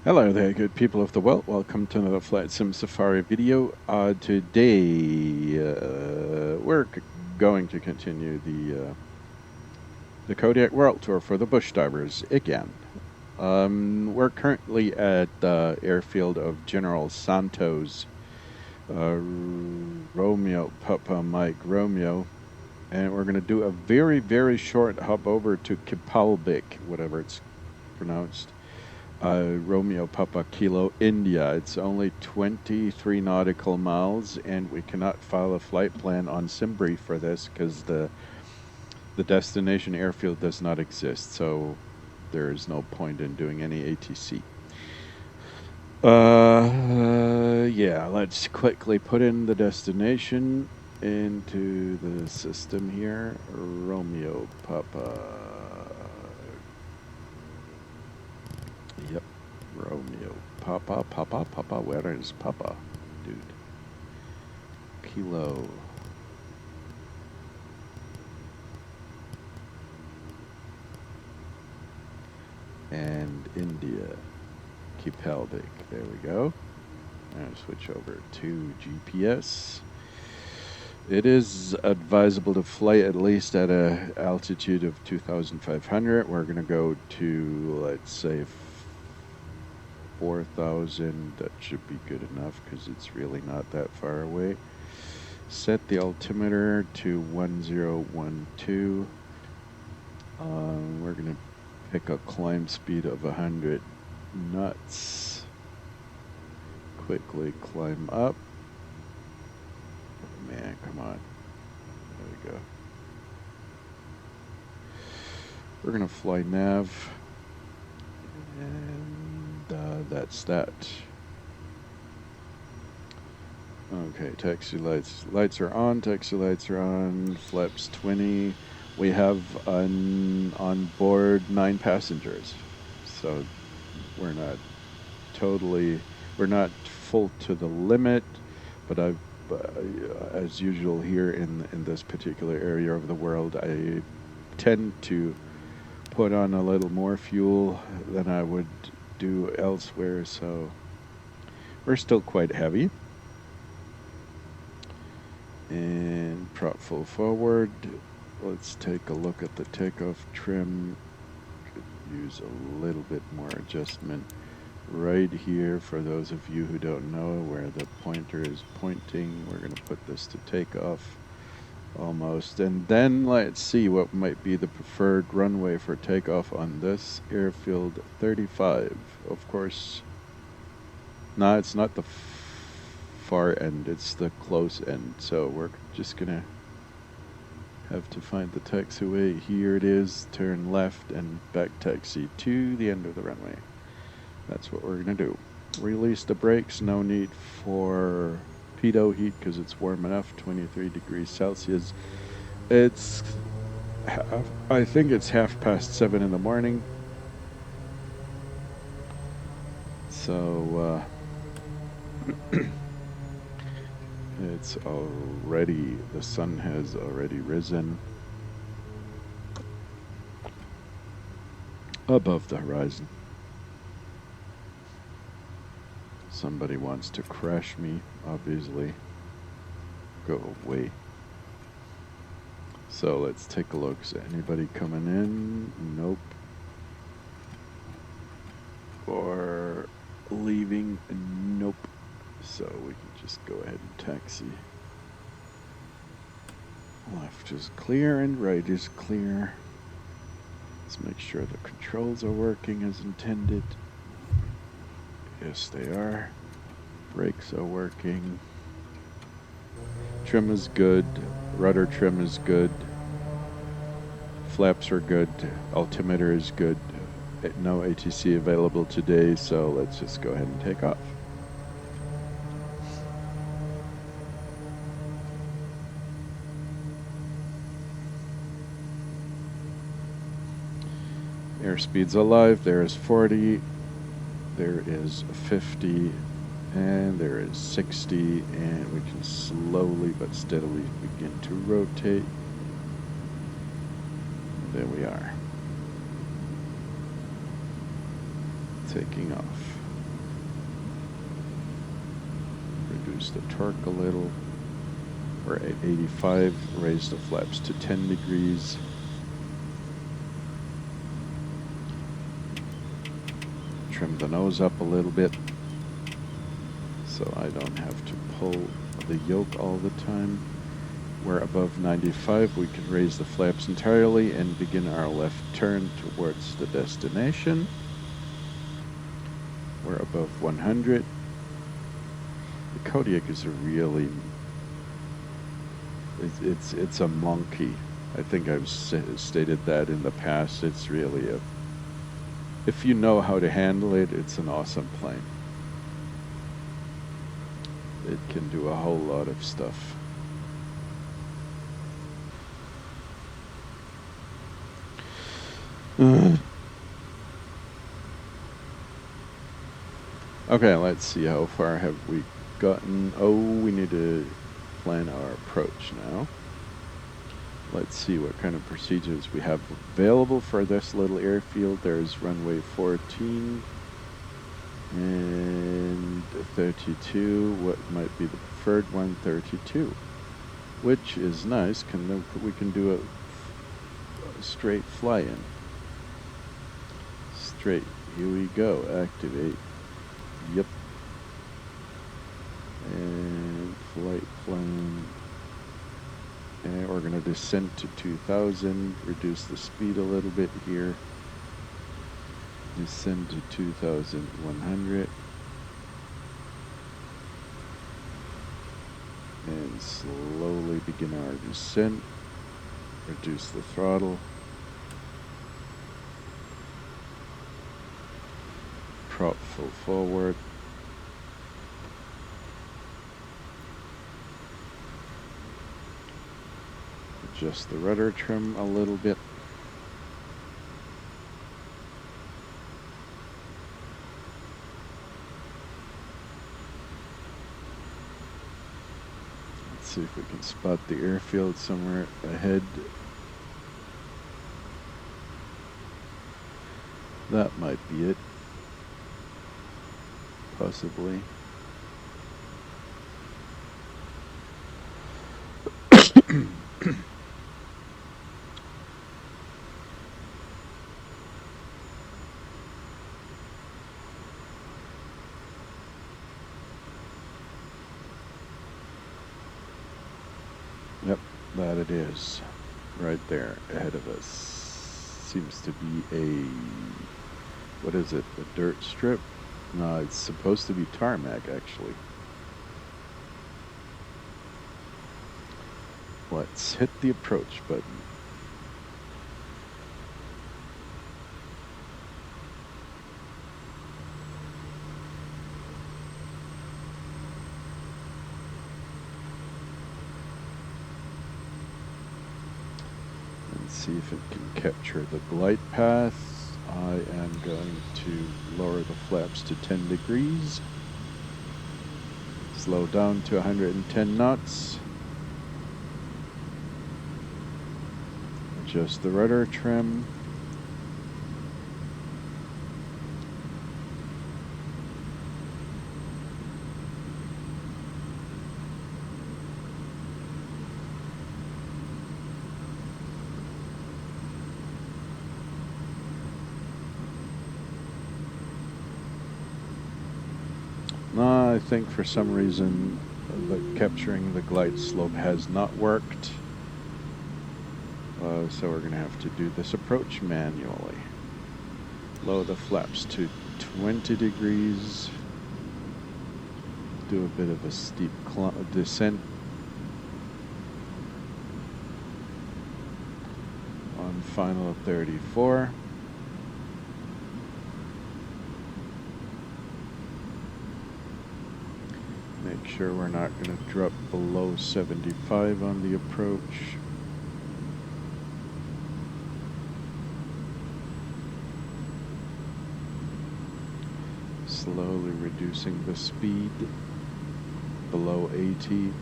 Hello there, good people of the world. Welcome to another Flight Sim Safari video. Today, we're going to continue the Kodiak World Tour for the bush divers again. We're currently at the airfield of General Santos, Romeo, Papa Mike Romeo, and we're going to do a very, very short hop over to Kipalbik, whatever it's pronounced. Romeo Papa Kilo India. It's only 23 nautical miles, and we cannot file a flight plan on SimBrief for this because the destination airfield does not exist, so there is no point in doing any ATC. Yeah, let's quickly put in the destination into the system here. Romeo Papa. Yep. Romeo. Papa, where is Papa? Dude. Kilo. And India. Kipalbik. There we go. Now switch over to GPS. It is advisable to fly at least at an altitude of 2,500. We're going to go to, let's say, 4,000. That should be good enough because it's really not that far away. Set the altimeter to 1012. We're going to pick a climb speed of 100 knots. Quickly climb up. Oh, man, come on. There we go. We're going to fly nav. And that's that. Okay, taxi lights. Lights are on, taxi lights are on, flaps 20. We have on board 9 passengers. So we're not full to the limit, but as usual here in this particular area of the world, I tend to put on a little more fuel than I would do elsewhere, so we're still quite heavy. And prop full forward. Let's take a look at the takeoff trim. Could use a little bit more adjustment right here for those of you who don't know where the pointer is pointing. We're going to put this to takeoff almost, and then let's see what might be the preferred runway for takeoff on this airfield. 35, of course. No, it's not the far end, it's the close end, so we're just gonna have to find the taxiway. Here it is, turn left and back taxi to the end of the runway. That's what we're gonna do. Release the brakes. No need for pitot heat because it's warm enough, 23 degrees Celsius. It's I think it's 7:30 in the morning, so it's already, the sun has already risen above the horizon. Somebody wants to crash me, obviously. Go away. So let's take a look. Is anybody coming in? Nope. Or leaving? Nope. So we can just go ahead and taxi. Left is clear and right is clear. Let's make sure the controls are working as intended. Yes, they are. Brakes are working. Trim is good. Rudder trim is good. Flaps are good. Altimeter is good. No ATC available today, so let's just go ahead and take off. Airspeed's alive. There is 40. There is 50. And there is 60. And we can slowly but steadily begin to rotate. There we are. Taking off. reduce the torque a little. We're at 85, raise the flaps to 10 degrees. Trim the nose up a little bit so I don't have to pull the yoke all the time. We're above 95, we can raise the flaps entirely and begin our left turn towards the destination. We're above 100. The Kodiak is a really, it's a monkey. I think I've stated that in the past. It's really a, if you know how to handle it, it's an awesome plane. It can do a whole lot of stuff. Okay, let's see, how far have we gotten? Oh, we need to plan our approach now. Let's see what kind of procedures we have available for this little airfield. There's runway 14 and 32. What might be the preferred one? 32, which is nice. We can do a straight fly-in. Straight. Here we go. Activate. Yep. And flight plan. And we're going to descend to 2000. Reduce the speed a little bit here. Descend to 2100. And slowly begin our descent. Reduce the throttle. Prop full forward. Adjust the rudder trim a little bit. Let's see if we can spot the airfield somewhere ahead. That might be it. Possibly. Yep, that it is. Right there, ahead of us. Seems to be a, what is it, a dirt strip? No, it's supposed to be tarmac, actually. Let's hit the approach button. And see if it can capture the glide path. I am going to lower the flaps to 10 degrees. Slow down to 110 knots. Adjust the rudder trim. I think for some reason capturing the glide slope has not worked. So we're going to have to do this approach manually. Lower the flaps to 20 degrees. Do a bit of a steep descent. On final 34. Make sure we're not going to drop below 75 on the approach. Slowly reducing the speed below 80.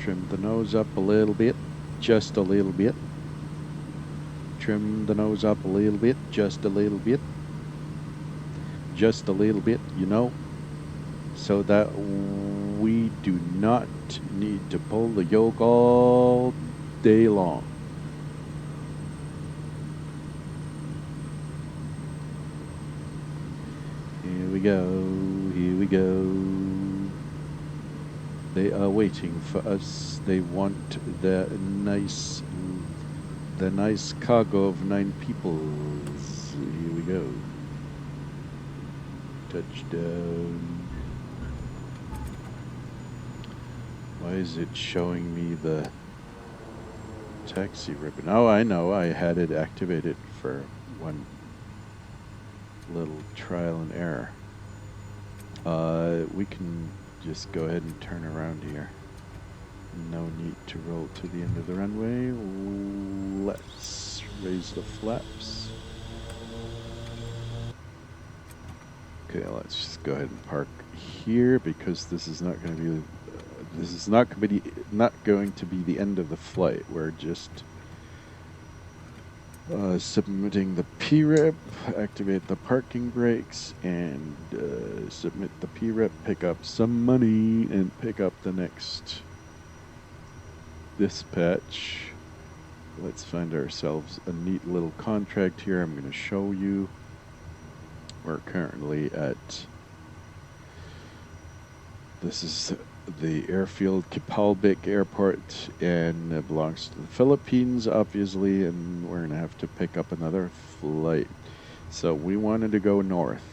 Trim the nose up a little bit, just a little bit. Trim the nose up a little bit, just a little bit. Just a little bit, you know, so that we do not need to pull the yoke all day long. Here we go, here we go. They are waiting for us. They want the nice cargo of 9 people. Here we go. Touchdown. Why is it showing me the taxi ribbon? Oh, I know. I had it activated for one little trial and error. We can just go ahead and turn around here. No need to roll to the end of the runway. Let's raise the flaps. Okay, let's just go ahead and park here because this is not going to be not going to be the end of the flight. We're just submitting the PRIP, activate the parking brakes, and submit the PRIP, pick up some money, and pick up the next dispatch. Let's find ourselves a neat little contract here. I'm going to show you. We're currently at, this is the airfield Kipalbik Airport, and it belongs to the Philippines, obviously, and we're going to have to pick up another flight. So we wanted to go north.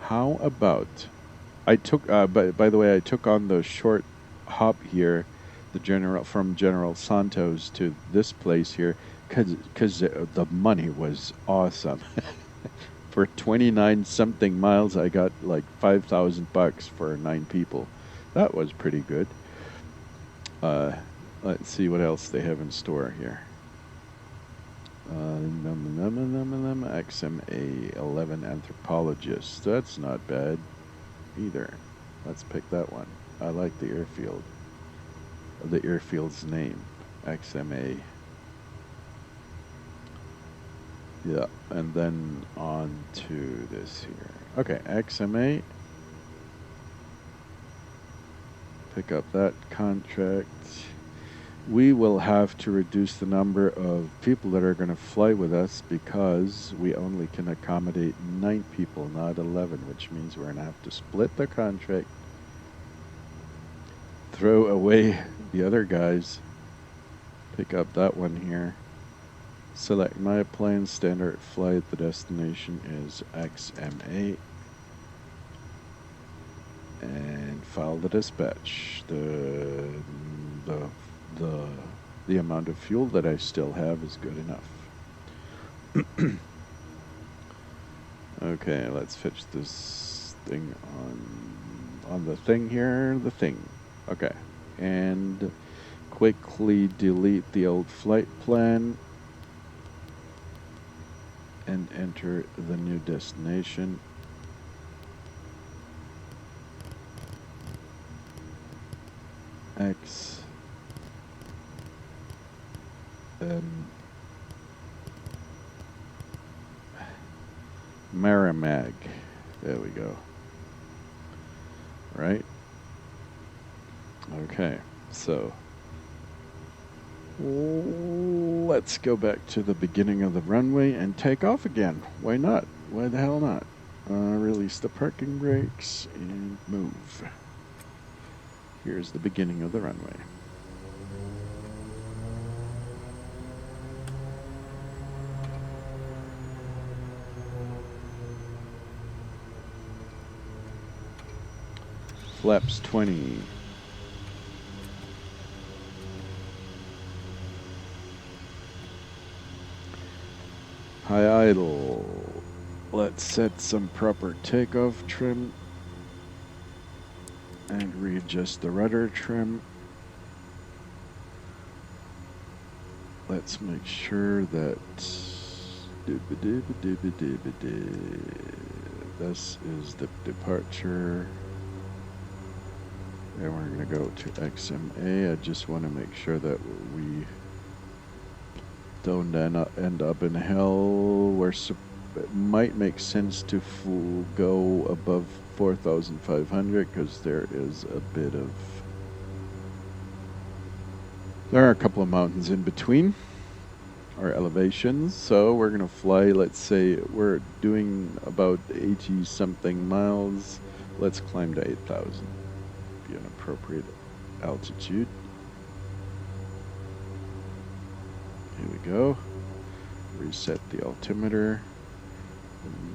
How about, I took, by the way, I took on the short hop here, from General Santos to this place here, because the money was awesome. For 29 something miles, I got like $5,000 for 9 people. That was pretty good. Let's see what else they have in store here. XMA 11 anthropologist. That's not bad either. Let's pick that one. I like the airfield. The airfield's name, XMA. Yeah, and then on to this here. Okay, XMA. Pick up that contract. We will have to reduce the number of people that are going to fly with us because we only can accommodate 9 people, not 11, which means we're going to have to split the contract, throw away the other guys, pick up that one here. Select my plane, standard flight. The destination is XMA. And file the dispatch. The amount of fuel that I still have is good enough. Okay, let's fetch this thing on the thing here. The thing. Okay, and quickly delete the old flight plan. And enter the new destination. Maramag. There we go. Right? Okay, so let's go back to the beginning of the runway and take off again. Why not? Why the hell not? Release the parking brakes and move. Here's the beginning of the runway. Flaps 20. High idle. Let's set some proper takeoff trim and readjust the rudder trim. Let's make sure that this is the departure. And we're going to go to XMA. I just want to make sure that we don't end up in hell where it might make sense to go above 4,500 because there are a couple of mountains in between our elevations. So we're going to fly, let's say we're doing about 80 something miles. Let's climb to 8,000. Be an appropriate altitude. Here we go. Reset the altimeter.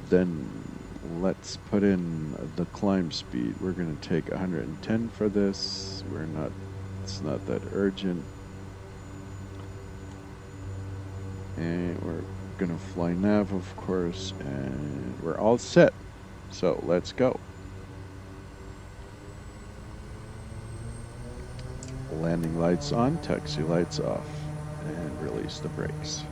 Then let's put in the climb speed. We're going to take 110 for this. It's not that urgent. And we're going to fly nav, of course, and we're all set. So let's go. Landing lights on, taxi lights off, and release the brakes.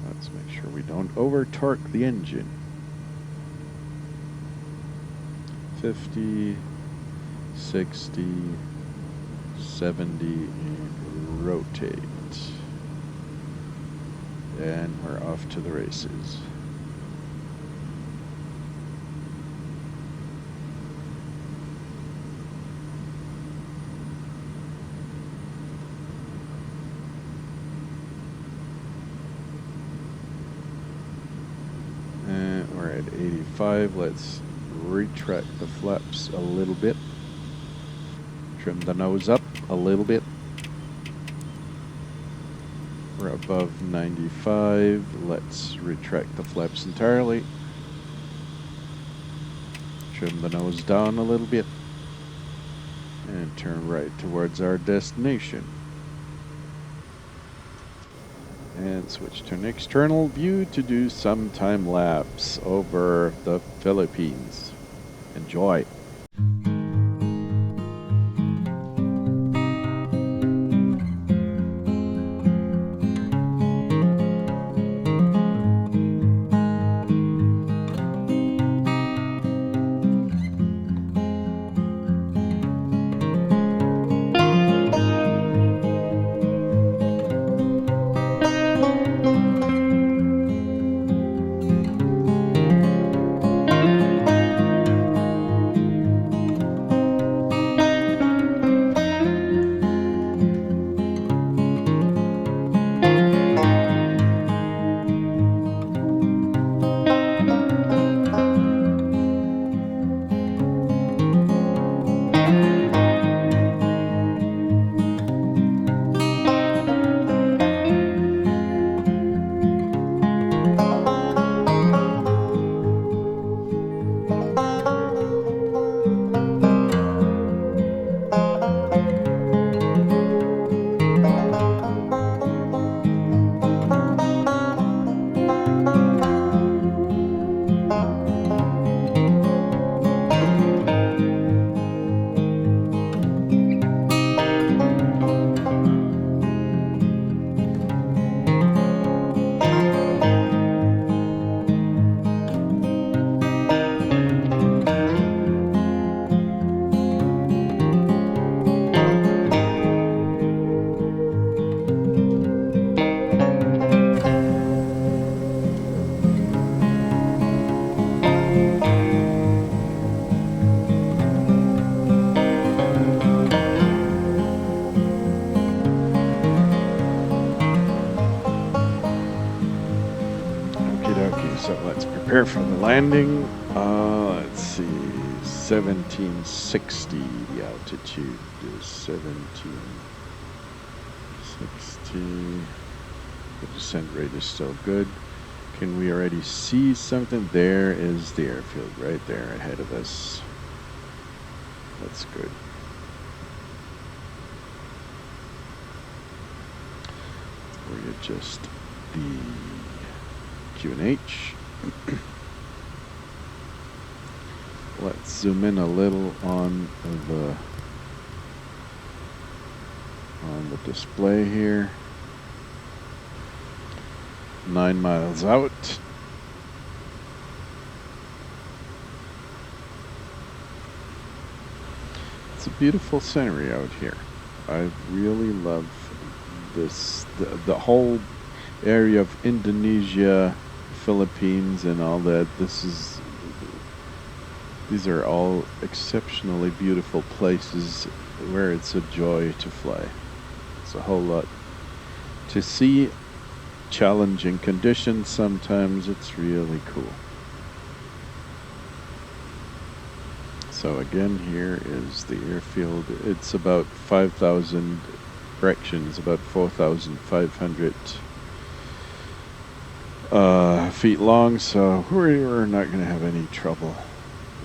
Let's make sure we don't over-torque the engine. 50, 60, 70, and rotate. And we're off to the races. And we're at 85. Let's retract the flaps a little bit. Trim the nose up a little bit. We're above 95. Let's retract the flaps entirely. Trim the nose down a little bit. And turn right towards our destination. And switch to an external view to do some time lapse over the Philippines. Enjoy. So let's prepare for the landing. Let's see, 1760. The altitude is 1760. The descent rate is still good. Can we already see something? There is the airfield right there ahead of us. That's good. Readjust the QNH. Let's zoom in a little on the display here. 9 miles out. It's a beautiful scenery out here. I really love this, the whole area of Indonesia, Philippines, and all that. These are all exceptionally beautiful places where it's a joy to fly. It's a whole lot to see. Challenging conditions sometimes. It's really cool. So again, here is the airfield. It's about 5,000 corrections, about 4,500 feet long, so we're not going to have any trouble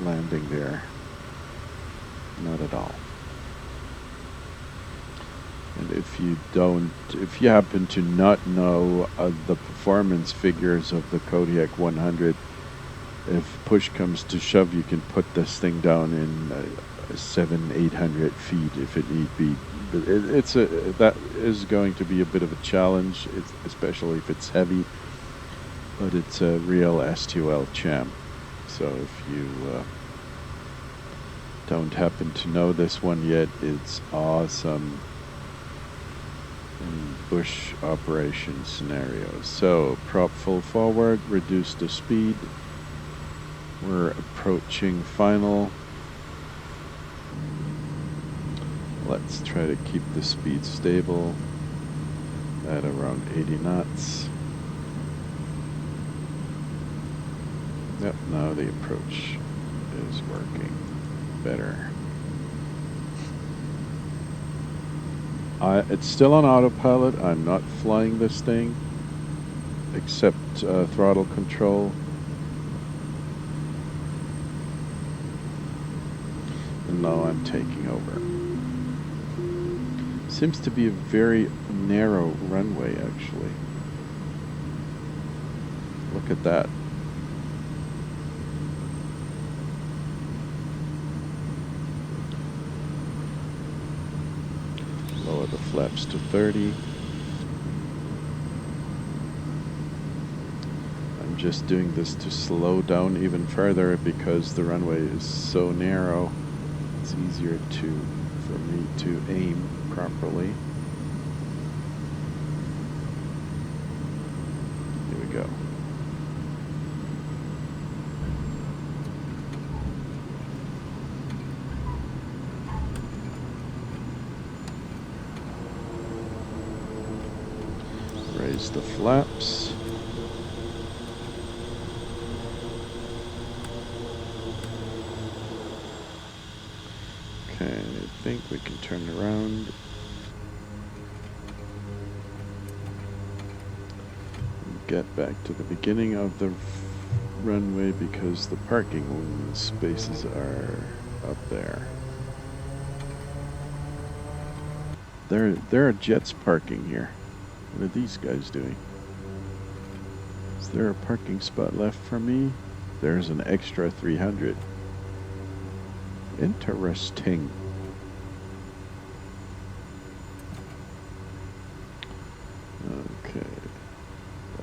landing there. Not at all. And if you happen to not know the performance figures of the Kodiak 100, if push comes to shove, you can put this thing down in 700-800 feet if it need be. But that is going to be a bit of a challenge, especially if it's heavy. But it's a real S2L champ. So if you don't happen to know this one yet, it's awesome in bush operation scenarios. So prop full forward, reduce the speed. We're approaching final. Let's try to keep the speed stable at around 80 knots. Yep, now the approach is working better. It's still on autopilot. I'm not flying this thing except throttle control. And now I'm taking over. Seems to be a very narrow runway, actually. Look at that. Lower the flaps to 30. I'm just doing this to slow down even further because the runway is so narrow. It's easier for me to aim properly. Here we go. Raise the flaps. Okay, I think we can turn around. Get back to the beginning of the runway because the parking spaces are up there. There are jets parking here. What are these guys doing? Is there a parking spot left for me? There's an extra 300. Interesting. Okay.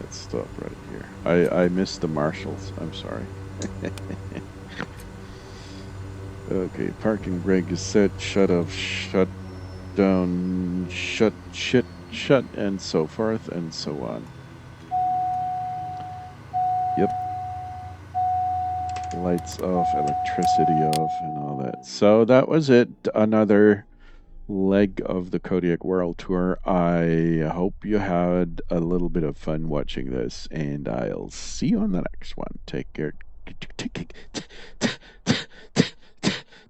Let's stop right here. I missed the marshals. I'm sorry. Okay, parking brake is set, shut off, shut down, shut, and so forth and so on. Yep. Lights off, electricity off, and all that. So that was it. Another leg of the Kodiak World Tour. I hope you had a little bit of fun watching this, and I'll see you on the next one. Take care.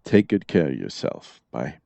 Take good care of yourself. Bye.